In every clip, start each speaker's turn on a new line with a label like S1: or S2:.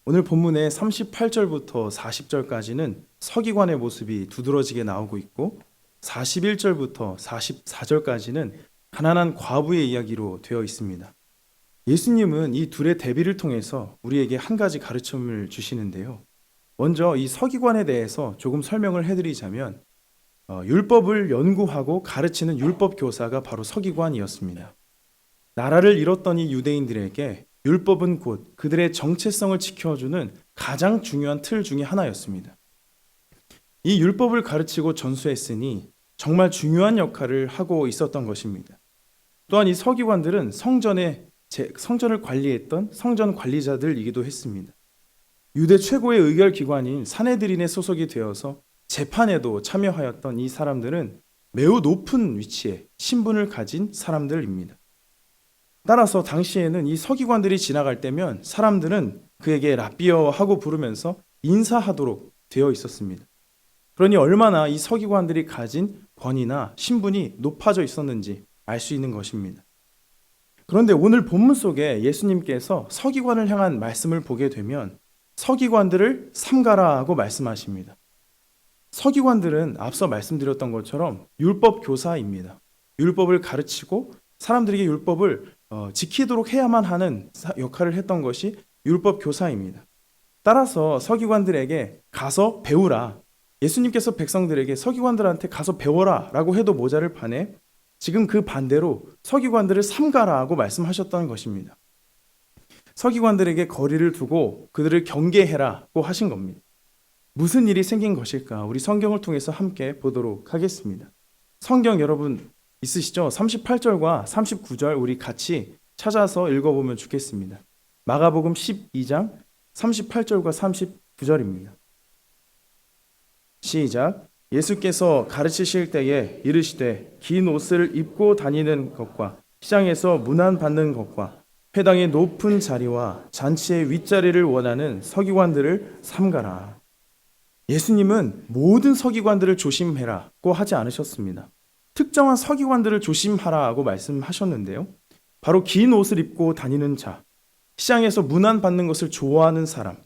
S1: 오늘 본문의 38절부터 40절까지는 서기관의 모습이 두드러지게 나오고 있고 41절부터 44절까지는 가난한 과부의 이야기로 되어 있습니다. 예수님은 이 둘의 대비를 통해서 우리에게 한 가지 가르침을 주시는데요. 먼저 이 서기관에 대해서 조금 설명을 해드리자면 율법을 연구하고 가르치는 율법 교사가 바로 서기관이었습니다. 나라를 잃었던 이 유대인들에게 율법은 곧 그들의 정체성을 지켜주는 가장 중요한 틀 중에 하나였습니다. 이 율법을 가르치고 전수했으니 정말 중요한 역할을 하고 있었던 것입니다. 또한 이 서기관들은 성전을 관리했던 성전 관리자들이기도 했습니다. 유대 최고의 의결 기관인 사네드린에 소속이 되어서 재판에도 참여하였던 이 사람들은 매우 높은 위치에 신분을 가진 사람들입니다. 따라서 당시에는 이 서기관들이 지나갈 때면 사람들은 그에게 랍비어 하고 부르면서 인사하도록 되어 있었습니다. 그러니 얼마나 이 서기관들이 가진 권위나 신분이 높아져 있었는지 알 수 있는 것입니다. 그런데 오늘 본문 속에 예수님께서 서기관을 향한 말씀을 보게 되면 서기관들을 삼가라 하고 말씀하십니다. 서기관들은 앞서 말씀드렸던 것처럼 율법 교사입니다. 율법을 가르치고 사람들에게 율법을 지키도록 해야만 하는 역할을 했던 것이 율법 교사입니다. 따라서 서기관들에게 가서 배우라. 예수님께서 백성들에게 서기관들한테 가서 배워라 라고 해도 모자를 판에 지금 그 반대로 서기관들을 삼가라 하고 말씀하셨던 것입니다. 서기관들에게 거리를 두고 그들을 경계해라고 하신 겁니다. 무슨 일이 생긴 것일까? 우리 성경을 통해서 함께 보도록 하겠습니다. 성경 여러분 있으시죠? 38절과 39절 우리 같이 찾아서 읽어보면 좋겠습니다. 마가복음 12장 38절과 39절입니다. 시작. 예수께서 가르치실 때에 이르시되 긴 옷을 입고 다니는 것과 시장에서 문안받는 것과 회당의 높은 자리와 잔치의 윗자리를 원하는 서기관들을 삼가라. 예수님은 모든 서기관들을 조심해라고 하지 않으셨습니다. 특정한 서기관들을 조심하라고 말씀하셨는데요. 바로 긴 옷을 입고 다니는 자, 시장에서 문안받는 것을 좋아하는 사람,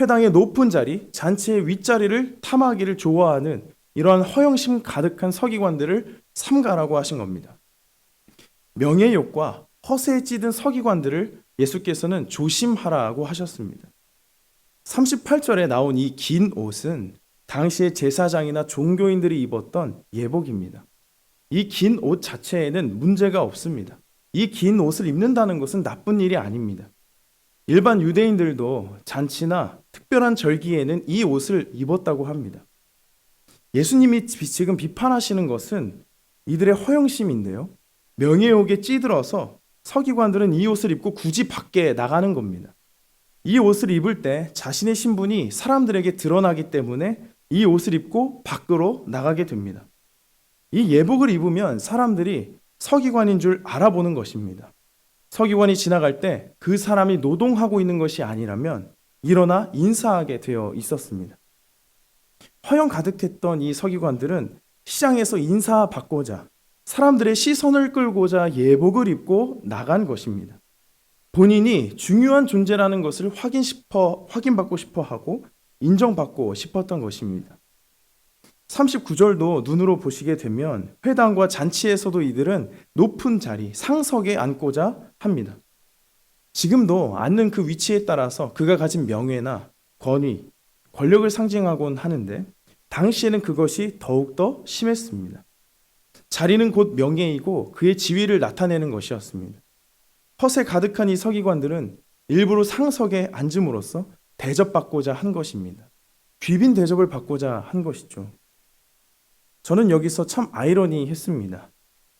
S1: 회당의 높은 자리, 잔치의 윗자리를 탐하기를 좋아하는 이러한 허영심 가득한 서기관들을 삼가라고 하신 겁니다. 명예욕과 허세에 찌든 서기관들을 예수께서는 조심하라고 하셨습니다. 38절에 나온 이 긴 옷은 당시의 제사장이나 종교인들이 입었던 예복입니다. 이 긴 옷 자체에는 문제가 없습니다. 이 긴 옷을 입는다는 것은 나쁜 일이 아닙니다. 일반 유대인들도 잔치나 특별한 절기에는 이 옷을 입었다고 합니다. 예수님이 지금 비판하시는 것은 이들의 허영심인데요. 명예욕에 찌들어서 서기관들은 이 옷을 입고 굳이 밖에 나가는 겁니다. 이 옷을 입을 때 자신의 신분이 사람들에게 드러나기 때문에 이 옷을 입고 밖으로 나가게 됩니다. 이 예복을 입으면 사람들이 서기관인 줄 알아보는 것입니다. 서기관이 지나갈 때 그 사람이 노동하고 있는 것이 아니라면 일어나 인사하게 되어 있었습니다. 허영 가득했던 이 서기관들은 시장에서 인사받고자 사람들의 시선을 끌고자 예복을 입고 나간 것입니다. 본인이 중요한 존재라는 것을 확인받고 싶어 하고 인정받고 싶었던 것입니다. 39절도 눈으로 보시게 되면 회당과 잔치에서도 이들은 높은 자리, 상석에 앉고자 합니다. 지금도 앉는 그 위치에 따라서 그가 가진 명예나 권위, 권력을 상징하곤 하는데 당시에는 그것이 더욱더 심했습니다. 자리는 곧 명예이고 그의 지위를 나타내는 것이었습니다. 허세 가득한 이 서기관들은 일부러 상석에 앉음으로써 대접받고자 한 것입니다. 귀빈 대접을 받고자 한 것이죠. 저는 여기서 참 아이러니했습니다.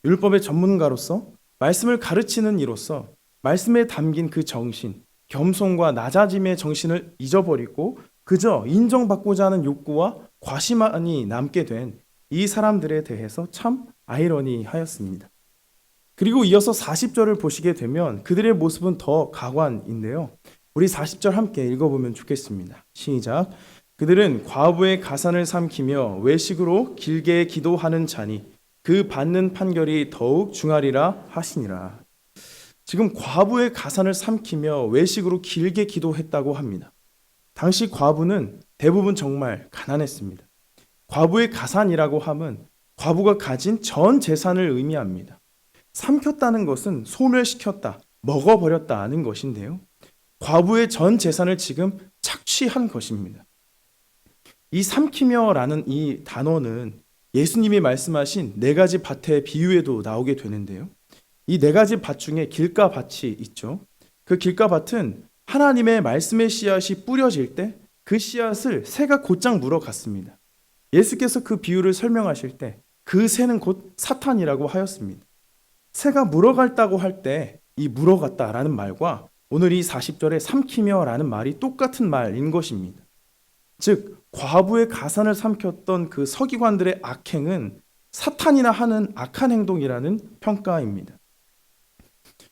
S1: 율법의 전문가로서 말씀을 가르치는 이로써 말씀에 담긴 그 정신, 겸손과 낮아짐의 정신을 잊어버리고 그저 인정받고자 하는 욕구와 과시만이 남게 된 이 사람들에 대해서 참 아이러니하였습니다. 그리고 이어서 40절을 보시게 되면 그들의 모습은 더 가관인데요. 우리 40절 함께 읽어보면 좋겠습니다. 시작. 그들은 과부의 가산을 삼키며 외식으로 길게 기도하는 자니 그 받는 판결이 더욱 중하리라 하시니라. 지금 과부의 가산을 삼키며 외식으로 길게 기도했다고 합니다. 당시 과부는 대부분 정말 가난했습니다. 과부의 가산이라고 함은 과부가 가진 전 재산을 의미합니다. 삼켰다는 것은 소멸시켰다, 먹어버렸다는 것인데요. 과부의 전 재산을 지금 착취한 것입니다. 이 삼키며라는 이 단어는 예수님이 말씀하신 네 가지 밭의 비유에도 나오게 되는데요. 이 네 가지 밭 중에 길가 밭이 있죠. 그 길가 밭은 하나님의 말씀의 씨앗이 뿌려질 때 그 씨앗을 새가 곧장 물어갔습니다. 예수께서 그 비유를 설명하실 때 그 새는 곧 사탄이라고 하였습니다. 새가 물어갔다고 할 때 이 물어갔다라는 말과 오늘 이 40절에 삼키며라는 말이 똑같은 말인 것입니다. 즉 과부의 가산을 삼켰던 그 서기관들의 악행은 사탄이나 하는 악한 행동이라는 평가입니다.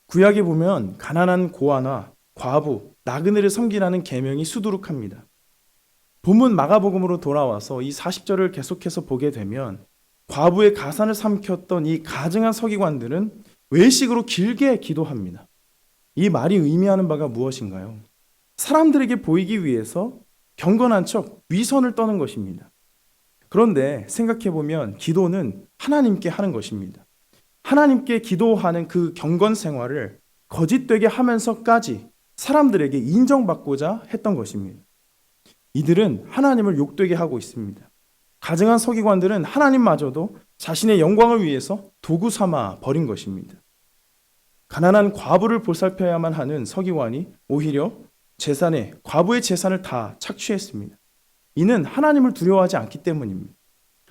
S1: 구약에 보면 가난한 고아나 과부, 나그네를 섬기라는 계명이 수두룩합니다. 본문 마가복음으로 돌아와서 이 40절을 계속해서 보게 되면 과부의 가산을 삼켰던 이 가증한 서기관들은 외식으로 길게 기도합니다. 이 말이 의미하는 바가 무엇인가요? 사람들에게 보이기 위해서 경건한 척 위선을 떠는 것입니다. 그런데 생각해보면 기도는 하나님께 하는 것입니다. 하나님께 기도하는 그 경건 생활을 거짓되게 하면서까지 사람들에게 인정받고자 했던 것입니다. 이들은 하나님을 욕되게 하고 있습니다. 가증한 서기관들은 하나님마저도 자신의 영광을 위해서 도구 삼아 버린 것입니다. 가난한 과부를 보살펴야만 하는 서기관이 오히려 과부의 재산을 다 착취했습니다. 이는 하나님을 두려워하지 않기 때문입니다.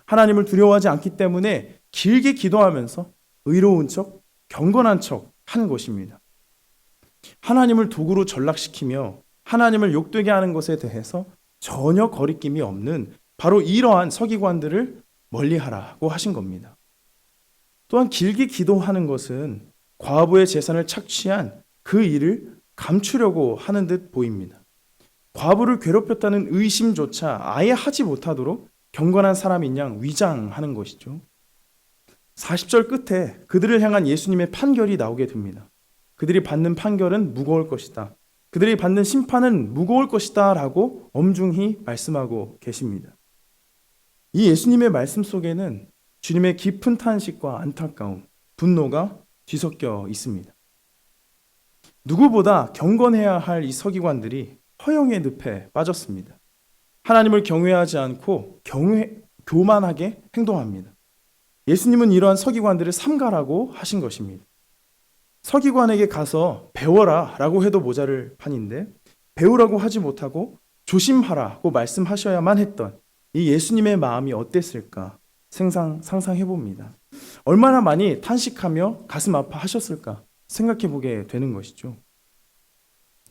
S1: 하나님을 두려워하지 않기 때문에 길게 기도하면서 의로운 척, 경건한 척 한 것입니다. 하나님을 도구로 전락시키며 하나님을 욕되게 하는 것에 대해서 전혀 거리낌이 없는 바로 이러한 서기관들을 멀리하라고 하신 겁니다. 또한 길게 기도하는 것은 과부의 재산을 착취한 그 일을 감추려고 하는 듯 보입니다. 과부를 괴롭혔다는 의심조차 아예 하지 못하도록 경건한 사람인 양 위장하는 것이죠. 40절 끝에 그들을 향한 예수님의 판결이 나오게 됩니다. 그들이 받는 판결은 무거울 것이다. 그들이 받는 심판은 무거울 것이다 라고 엄중히 말씀하고 계십니다. 이 예수님의 말씀 속에는 주님의 깊은 탄식과 안타까움, 분노가 뒤섞여 있습니다. 누구보다 경건해야 할 이 서기관들이 허영의 늪에 빠졌습니다. 하나님을 경외하지 않고 교만하게 행동합니다. 예수님은 이러한 서기관들을 삼가라고 하신 것입니다. 서기관에게 가서 배워라 라고 해도 모자랄 판인데 배우라고 하지 못하고 조심하라고 말씀하셔야만 했던 이 예수님의 마음이 어땠을까 상상해 봅니다. 얼마나 많이 탄식하며 가슴 아파하셨을까 생각해 보게 되는 것이죠.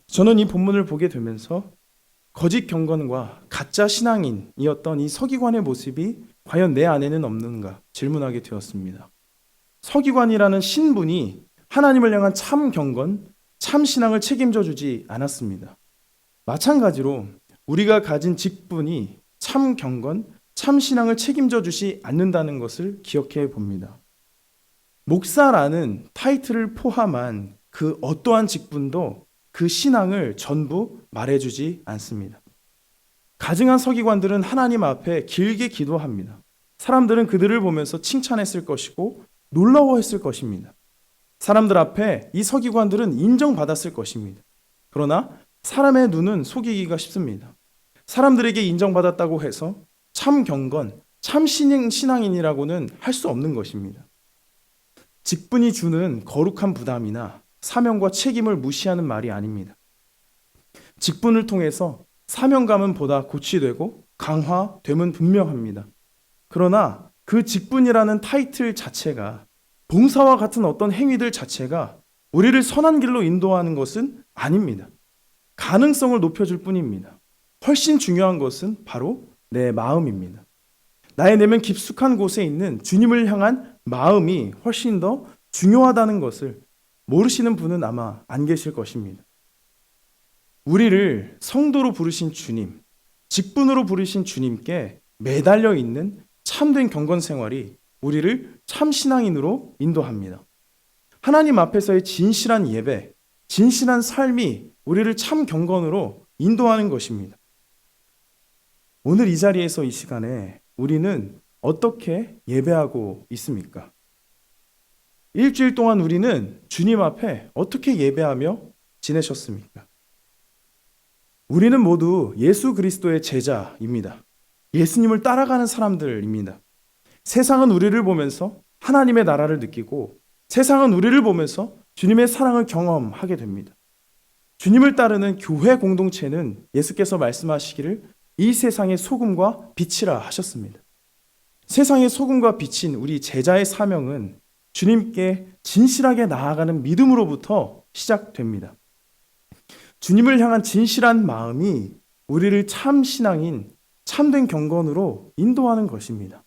S1: 저는 이 본문을 보게 되면서 거짓 경건과 가짜 신앙인이었던 이 서기관의 모습이 과연 내 안에는 없는가 질문하게 되었습니다. 서기관이라는 신분이 하나님을 향한 참 경건, 참 신앙을 책임져 주지 않았습니다. 마찬가지로 우리가 가진 직분이 참 경건, 참 신앙을 책임져 주지 않는다는 것을 기억해 봅니다. 목사라는 타이틀을 포함한 그 어떠한 직분도 그 신앙을 전부 말해주지 않습니다. 가증한 서기관들은 하나님 앞에 길게 기도합니다. 사람들은 그들을 보면서 칭찬했을 것이고 놀라워했을 것입니다. 사람들 앞에 이 서기관들은 인정받았을 것입니다. 그러나 사람의 눈은 속이기가 쉽습니다. 사람들에게 인정받았다고 해서 참 경건, 참 신앙인이라고는 할 수 없는 것입니다. 직분이 주는 거룩한 부담이나 사명과 책임을 무시하는 말이 아닙니다. 직분을 통해서 사명감은 보다 고취되고 강화됨은 분명합니다. 그러나 그 직분이라는 타이틀 자체가 봉사와 같은 어떤 행위들 자체가 우리를 선한 길로 인도하는 것은 아닙니다. 가능성을 높여줄 뿐입니다. 훨씬 중요한 것은 바로 내 마음입니다. 나의 내면 깊숙한 곳에 있는 주님을 향한 마음이 훨씬 더 중요하다는 것을 모르시는 분은 아마 안 계실 것입니다. 우리를 성도로 부르신 주님, 직분으로 부르신 주님께 매달려 있는 참된 경건 생활이 우리를 참 신앙인으로 인도합니다. 하나님 앞에서의 진실한 예배, 진실한 삶이 우리를 참 경건으로 인도하는 것입니다. 오늘 이 자리에서 이 시간에 우리는 어떻게 예배하고 있습니까? 일주일 동안 우리는 주님 앞에 어떻게 예배하며 지내셨습니까? 우리는 모두 예수 그리스도의 제자입니다. 예수님을 따라가는 사람들입니다. 세상은 우리를 보면서 하나님의 나라를 느끼고 세상은 우리를 보면서 주님의 사랑을 경험하게 됩니다. 주님을 따르는 교회 공동체는 예수께서 말씀하시기를 이 세상의 소금과 빛이라 하셨습니다. 세상의 소금과 빛인 우리 제자의 사명은 주님께 진실하게 나아가는 믿음으로부터 시작됩니다. 주님을 향한 진실한 마음이 우리를 참 신앙인 참된 경건으로 인도하는 것입니다.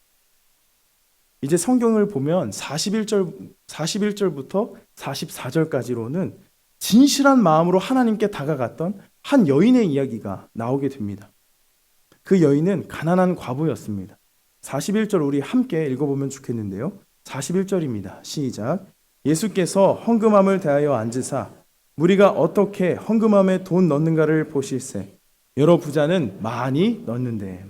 S1: 이제 성경을 보면 41절부터 44절까지로는 진실한 마음으로 하나님께 다가갔던 한 여인의 이야기가 나오게 됩니다. 그 여인은 가난한 과부였습니다. 41절 우리 함께 읽어보면 좋겠는데요. 41절입니다. 시작. 예수께서 헌금함을 대하여 앉으사 무리가 어떻게 헌금함에 돈 넣는가를 보실세. 여러 부자는 많이 넣는데.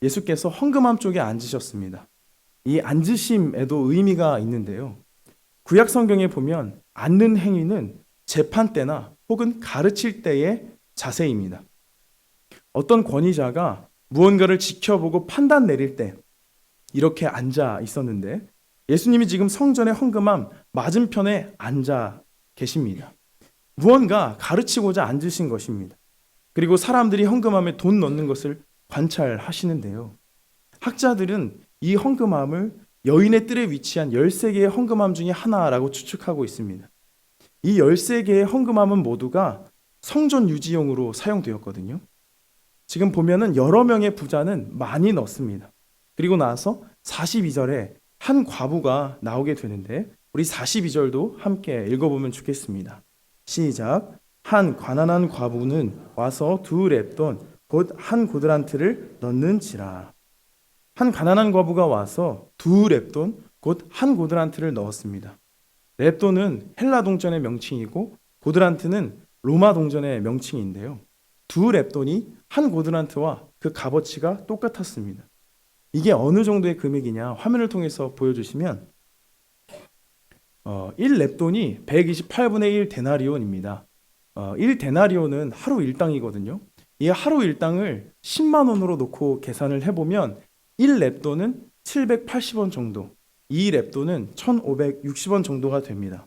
S1: 예수께서 헌금함 쪽에 앉으셨습니다. 이 앉으심에도 의미가 있는데요. 구약 성경에 보면 앉는 행위는 재판 때나 혹은 가르칠 때의 자세입니다. 어떤 권위자가 무언가를 지켜보고 판단 내릴 때 이렇게 앉아 있었는데 예수님이 지금 성전의 헌금함 맞은편에 앉아 계십니다. 무언가 가르치고자 앉으신 것입니다. 그리고 사람들이 헌금함에 돈 넣는 것을 관찰하시는데요. 학자들은 이 헌금함을 여인의 뜰에 위치한 13개의 헌금함 중에 하나라고 추측하고 있습니다. 이 13개의 헌금함은 모두가 성전 유지용으로 사용되었거든요. 지금 보면은 여러 명의 부자는 많이 넣습니다. 그리고 나서 42절에 한 과부가 나오게 되는데 우리 42절도 함께 읽어보면 좋겠습니다. 시작. 한 가난한 과부는 와서 2렙돈 곧 한 고드란트를 넣는지라. 한 가난한 과부가 와서 2렙돈 곧 한 고드란트를 넣었습니다. 렙돈은 헬라 동전의 명칭이고 고드란트는 로마 동전의 명칭인데요. 2렙돈이 한 고드란트와 그 값어치가 똑같았습니다. 이게 어느 정도의 금액이냐 화면을 통해서 보여주시면 1렙돈이 128분의 1 데나리온입니다. 1 데나리온은 하루 일당이거든요. 이 하루 일당을 10만 원으로 놓고 계산을 해보면 1렙돈은 780원 정도, 2렙돈은 1560원 정도가 됩니다.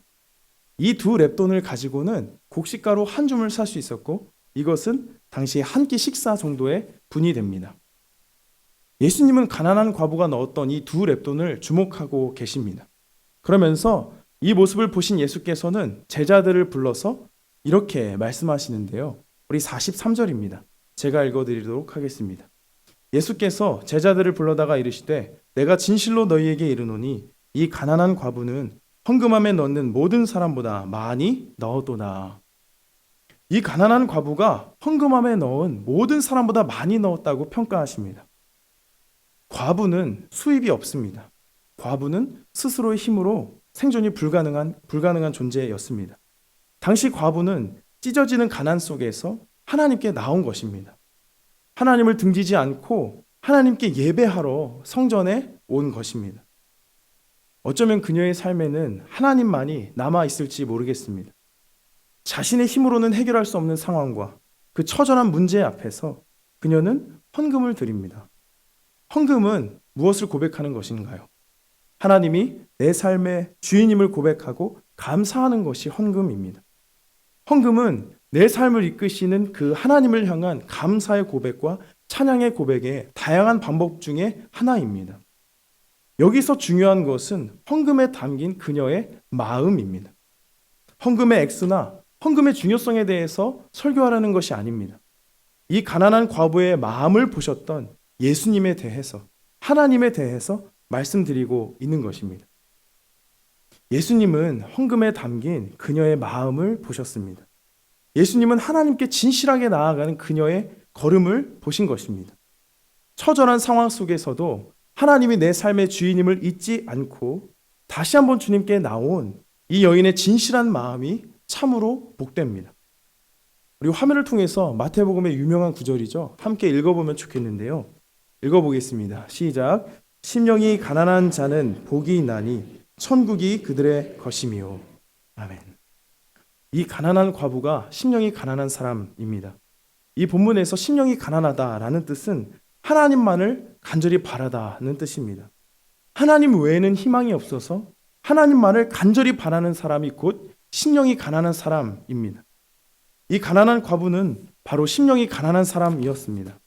S1: 이 2렙돈을 가지고는 곡식가루 한 줌을 살 수 있었고 이것은 당시 한 끼 식사 정도의 분이 됩니다. 예수님은 가난한 과부가 넣었던 이 2렙돈을 주목하고 계십니다. 그러면서 이 모습을 보신 예수께서는 제자들을 불러서 이렇게 말씀하시는데요. 우리 43절입니다. 제가 읽어드리도록 하겠습니다. 예수께서 제자들을 불러다가 이르시되 내가 진실로 너희에게 이르노니 이 가난한 과부는 헌금함에 넣는 모든 사람보다 많이 넣었도다. 이 가난한 과부가 헌금함에 넣은 모든 사람보다 많이 넣었다고 평가하십니다. 과부는 수입이 없습니다. 과부는 스스로의 힘으로 생존이 불가능한 존재였습니다. 당시 과부는 찢어지는 가난 속에서 하나님께 나온 것입니다. 하나님을 등지지 않고 하나님께 예배하러 성전에 온 것입니다. 어쩌면 그녀의 삶에는 하나님만이 남아있을지 모르겠습니다. 자신의 힘으로는 해결할 수 없는 상황과 그 처절한 문제 앞에서 그녀는 헌금을 드립니다. 헌금은 무엇을 고백하는 것인가요? 하나님이 내 삶의 주인임을 고백하고 감사하는 것이 헌금입니다. 헌금은 내 삶을 이끄시는 그 하나님을 향한 감사의 고백과 찬양의 고백의 다양한 방법 중에 하나입니다. 여기서 중요한 것은 헌금에 담긴 그녀의 마음입니다. 헌금의 액수나 헌금의 중요성에 대해서 설교하라는 것이 아닙니다. 이 가난한 과부의 마음을 보셨던 예수님에 대해서, 하나님에 대해서 말씀드리고 있는 것입니다. 예수님은 헌금에 담긴 그녀의 마음을 보셨습니다. 예수님은 하나님께 진실하게 나아가는 그녀의 걸음을 보신 것입니다. 처절한 상황 속에서도 하나님이 내 삶의 주인임을 잊지 않고 다시 한번 주님께 나온 이 여인의 진실한 마음이 참으로 복됩니다. 우리 화면을 통해서 마태복음의 유명한 구절이죠. 함께 읽어보면 좋겠는데요. 읽어보겠습니다. 시작. 심령이 가난한 자는 복이 있나니 천국이 그들의 것이미요. 아멘. 이 가난한 과부가 심령이 가난한 사람입니다. 이 본문에서 심령이 가난하다라는 뜻은 하나님만을 간절히 바라다는 뜻입니다. 하나님 외에는 희망이 없어서 하나님만을 간절히 바라는 사람이 곧 심령이 가난한 사람입니다. 이 가난한 과부는 바로 심령이 가난한 사람이었습니다.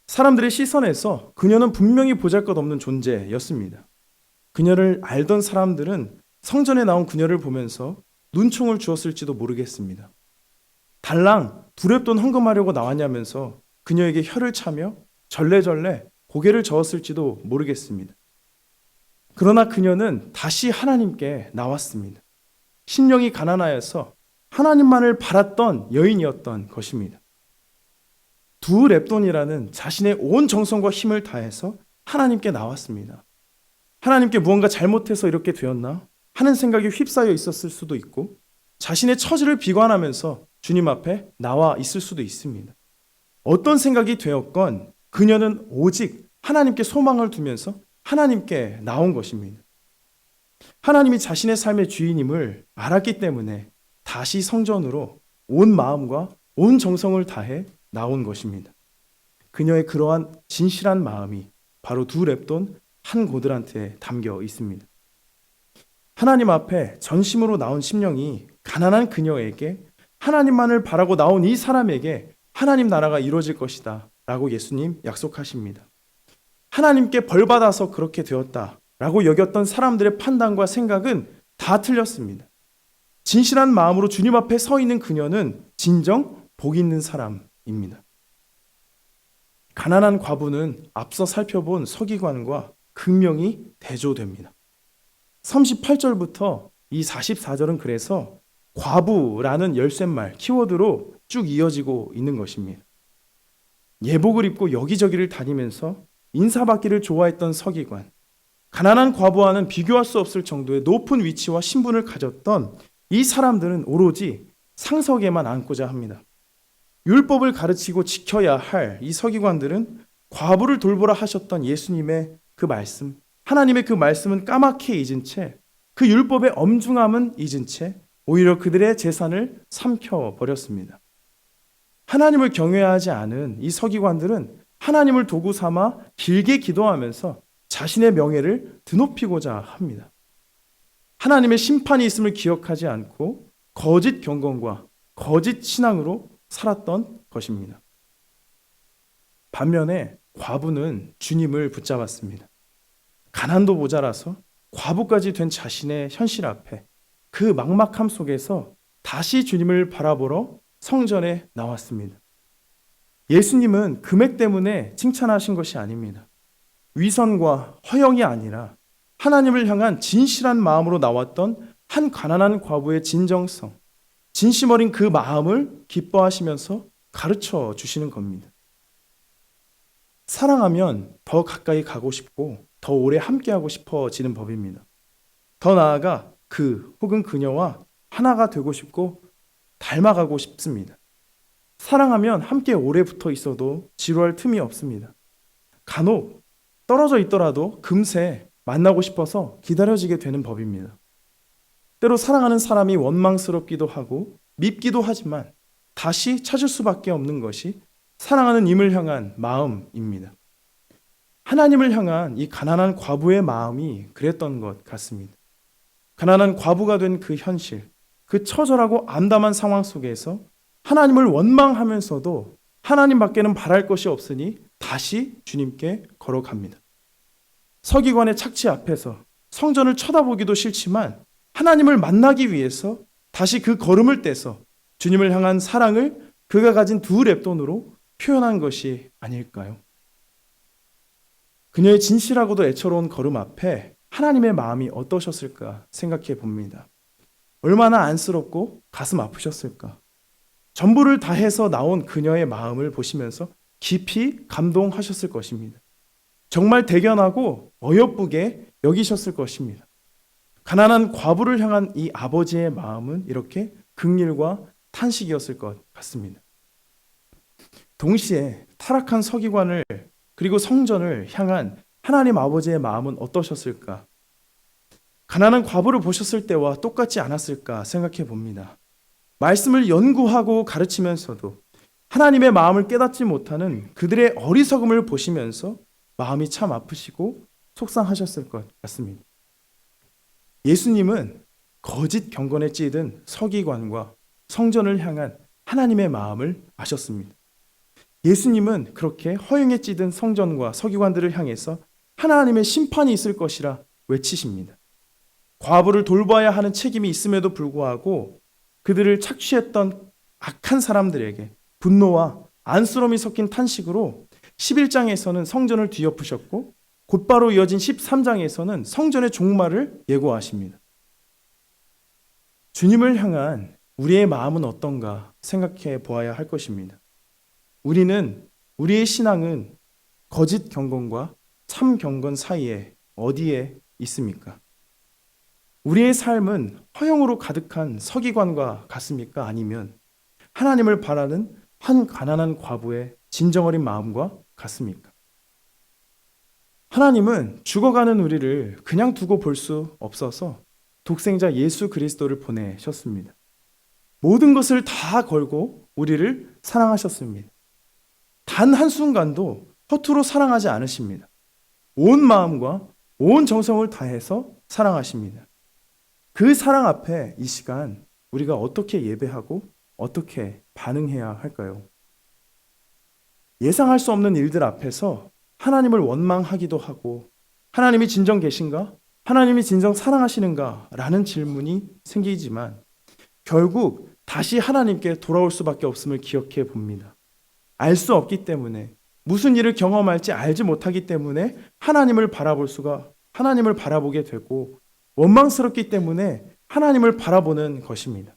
S1: 사람들의 시선에서 그녀는 분명히 보잘것없는 존재였습니다. 그녀를 알던 사람들은 성전에 나온 그녀를 보면서 눈총을 주었을지도 모르겠습니다. 달랑 두 렙돈 헌금하려고 나왔냐면서 그녀에게 혀를 차며 절레절레 고개를 저었을지도 모르겠습니다. 그러나 그녀는 다시 하나님께 나왔습니다. 심령이 가난하여서 하나님만을 바랐던 여인이었던 것입니다. 두 렙돈이라는 자신의 온 정성과 힘을 다해서 하나님께 나왔습니다. 하나님께 무언가 잘못해서 이렇게 되었나 하는 생각이 휩싸여 있었을 수도 있고 자신의 처지를 비관하면서 주님 앞에 나와 있을 수도 있습니다. 어떤 생각이 되었건 그녀는 오직 하나님께 소망을 두면서 하나님께 나온 것입니다. 하나님이 자신의 삶의 주인임을 알았기 때문에 다시 성전으로 온 마음과 온 정성을 다해 나온 것입니다. 그녀의 그러한 진실한 마음이 바로 두 렙돈 한 고들한테 담겨 있습니다. 하나님 앞에 전심으로 나온 심령이 가난한 그녀에게 하나님만을 바라고 나온 이 사람에게 하나님 나라가 이루어질 것이다 라고 예수님 약속하십니다. 하나님께 벌받아서 그렇게 되었다 라고 여겼던 사람들의 판단과 생각은 다 틀렸습니다. 진실한 마음으로 주님 앞에 서 있는 그녀는 진정 복 있는 사람입니다. 가난한 과부는 앞서 살펴본 서기관과 극명히 대조됩니다. 38절부터 이 44절은 그래서 과부라는 열쇠말 키워드로 쭉 이어지고 있는 것입니다. 예복을 입고 여기저기를 다니면서 인사받기를 좋아했던 서기관, 가난한 과부와는 비교할 수 없을 정도의 높은 위치와 신분을 가졌던 이 사람들은 오로지 상석에만 앉고자 합니다. 율법을 가르치고 지켜야 할 이 서기관들은 과부를 돌보라 하셨던 예수님의 그 말씀, 하나님의 그 말씀은 까맣게 잊은 채, 그 율법의 엄중함은 잊은 채 오히려 그들의 재산을 삼켜버렸습니다. 하나님을 경외하지 않은 이 서기관들은 하나님을 도구 삼아 길게 기도하면서 자신의 명예를 드높이고자 합니다. 하나님의 심판이 있음을 기억하지 않고 거짓 경건과 거짓 신앙으로 살았던 것입니다. 반면에 과부는 주님을 붙잡았습니다. 가난도 모자라서 과부까지 된 자신의 현실 앞에 그 막막함 속에서 다시 주님을 바라보러 성전에 나왔습니다. 예수님은 금액 때문에 칭찬하신 것이 아닙니다. 위선과 허영이 아니라 하나님을 향한 진실한 마음으로 나왔던 한 가난한 과부의 진정성, 진심 어린 그 마음을 기뻐하시면서 가르쳐 주시는 겁니다. 사랑하면 더 가까이 가고 싶고 더 오래 함께하고 싶어지는 법입니다. 더 나아가 그 혹은 그녀와 하나가 되고 싶고 닮아가고 싶습니다. 사랑하면 함께 오래 붙어 있어도 지루할 틈이 없습니다. 간혹 떨어져 있더라도 금세 만나고 싶어서 기다려지게 되는 법입니다. 때로 사랑하는 사람이 원망스럽기도 하고 밉기도 하지만 다시 찾을 수밖에 없는 것이 사랑하는 임을 향한 마음입니다. 하나님을 향한 이 가난한 과부의 마음이 그랬던 것 같습니다. 가난한 과부가 된 그 현실, 그 처절하고 암담한 상황 속에서 하나님을 원망하면서도 하나님밖에는 바랄 것이 없으니 다시 주님께 걸어갑니다. 서기관의 착취 앞에서 성전을 쳐다보기도 싫지만 하나님을 만나기 위해서 다시 그 걸음을 떼서 주님을 향한 사랑을 그가 가진 두 렙돈으로 표현한 것이 아닐까요? 그녀의 진실하고도 애처로운 걸음 앞에 하나님의 마음이 어떠셨을까 생각해 봅니다. 얼마나 안쓰럽고 가슴 아프셨을까? 전부를 다해서 나온 그녀의 마음을 보시면서 깊이 감동하셨을 것입니다. 정말 대견하고 어여쁘게 여기셨을 것입니다. 가난한 과부를 향한 이 아버지의 마음은 이렇게 긍휼과 탄식이었을 것 같습니다. 동시에 타락한 서기관을 그리고 성전을 향한 하나님 아버지의 마음은 어떠셨을까? 가난한 과부를 보셨을 때와 똑같지 않았을까 생각해 봅니다. 말씀을 연구하고 가르치면서도 하나님의 마음을 깨닫지 못하는 그들의 어리석음을 보시면서 마음이 참 아프시고 속상하셨을 것 같습니다. 예수님은 거짓 경건에 찌든 서기관과 성전을 향한 하나님의 마음을 아셨습니다. 예수님은 그렇게 허영에 찌든 성전과 서기관들을 향해서 하나님의 심판이 있을 것이라 외치십니다. 과부를 돌봐야 하는 책임이 있음에도 불구하고 그들을 착취했던 악한 사람들에게 분노와 안쓰러움이 섞인 탄식으로 11장에서는 성전을 뒤엎으셨고 곧바로 이어진 13장에서는 성전의 종말을 예고하십니다. 주님을 향한 우리의 마음은 어떤가 생각해 보아야 할 것입니다. 우리의 신앙은 거짓 경건과 참 경건 사이에 어디에 있습니까? 우리의 삶은 허영으로 가득한 서기관과 같습니까? 아니면 하나님을 바라는 한 가난한 과부의 진정 어린 마음과 같습니까? 하나님은 죽어가는 우리를 그냥 두고 볼 수 없어서 독생자 예수 그리스도를 보내셨습니다. 모든 것을 다 걸고 우리를 사랑하셨습니다. 단 한순간도 허투루 사랑하지 않으십니다. 온 마음과 온 정성을 다해서 사랑하십니다. 그 사랑 앞에 이 시간 우리가 어떻게 예배하고 어떻게 반응해야 할까요? 예상할 수 없는 일들 앞에서 하나님을 원망하기도 하고 하나님이 진정 계신가? 하나님이 진정 사랑하시는가? 라는 질문이 생기지만 결국 다시 하나님께 돌아올 수밖에 없음을 기억해 봅니다. 알 수 없기 때문에 무슨 일을 경험할지 알지 못하기 때문에 하나님을 바라보게 되고 원망스럽기 때문에 하나님을 바라보는 것입니다.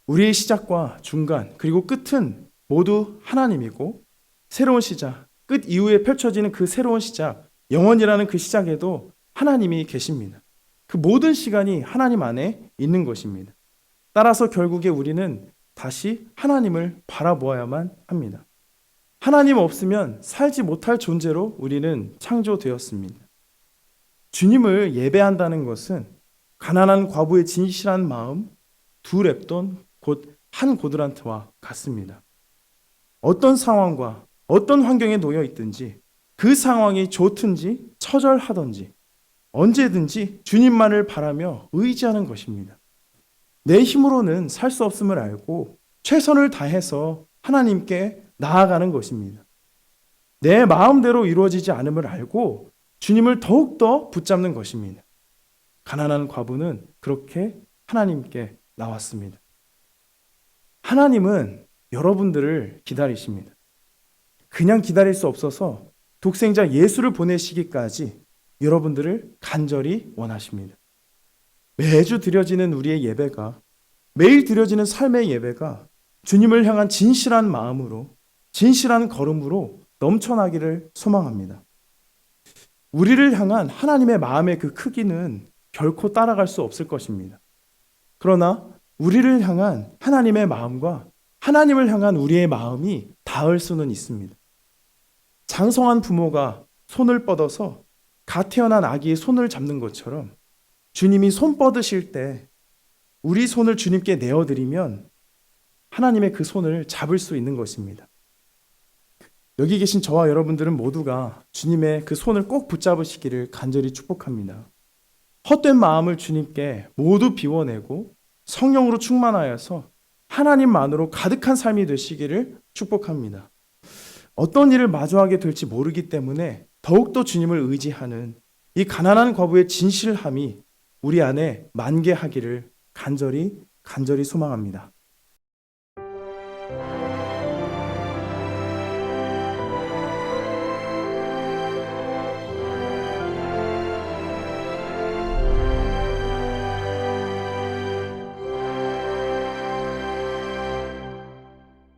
S1: 우리의 시작과 중간 그리고 끝은 모두 하나님이고 새로운 시작, 끝 이후에 펼쳐지는 그 새로운 시작, 영원이라는 그 시작에도 하나님이 계십니다. 그 모든 시간이 하나님 안에 있는 것입니다. 따라서 결국에 우리는 다시 하나님을 바라보아야만 합니다. 하나님 없으면 살지 못할 존재로 우리는 창조되었습니다. 주님을 예배한다는 것은 가난한 과부의 진실한 마음, 두 렙돈 곧 한 고드란트와 같습니다. 어떤 상황과 어떤 환경에 놓여 있든지 그 상황이 좋든지 처절하든지 언제든지 주님만을 바라며 의지하는 것입니다. 내 힘으로는 살 수 없음을 알고 최선을 다해서 하나님께 나아가는 것입니다. 내 마음대로 이루어지지 않음을 알고 주님을 더욱더 붙잡는 것입니다. 가난한 과부는 그렇게 하나님께 나왔습니다. 하나님은 여러분들을 기다리십니다. 그냥 기다릴 수 없어서 독생자 예수를 보내시기까지 여러분들을 간절히 원하십니다. 매주 드려지는 우리의 예배가, 매일 드려지는 삶의 예배가 주님을 향한 진실한 마음으로, 진실한 걸음으로 넘쳐나기를 소망합니다. 우리를 향한 하나님의 마음의 그 크기는 결코 따라갈 수 없을 것입니다. 그러나 우리를 향한 하나님의 마음과 하나님을 향한 우리의 마음이 닿을 수는 있습니다. 장성한 부모가 손을 뻗어서 갓 태어난 아기의 손을 잡는 것처럼 주님이 손 뻗으실 때 우리 손을 주님께 내어드리면 하나님의 그 손을 잡을 수 있는 것입니다. 여기 계신 저와 여러분들은 모두가 주님의 그 손을 꼭 붙잡으시기를 간절히 축복합니다. 헛된 마음을 주님께 모두 비워내고 성령으로 충만하여서 하나님만으로 가득한 삶이 되시기를 축복합니다. 어떤 일을 마주하게 될지 모르기 때문에 더욱더 주님을 의지하는 이 가난한 과부의 진실함이 우리 안에 만개하기를 간절히 소망합니다.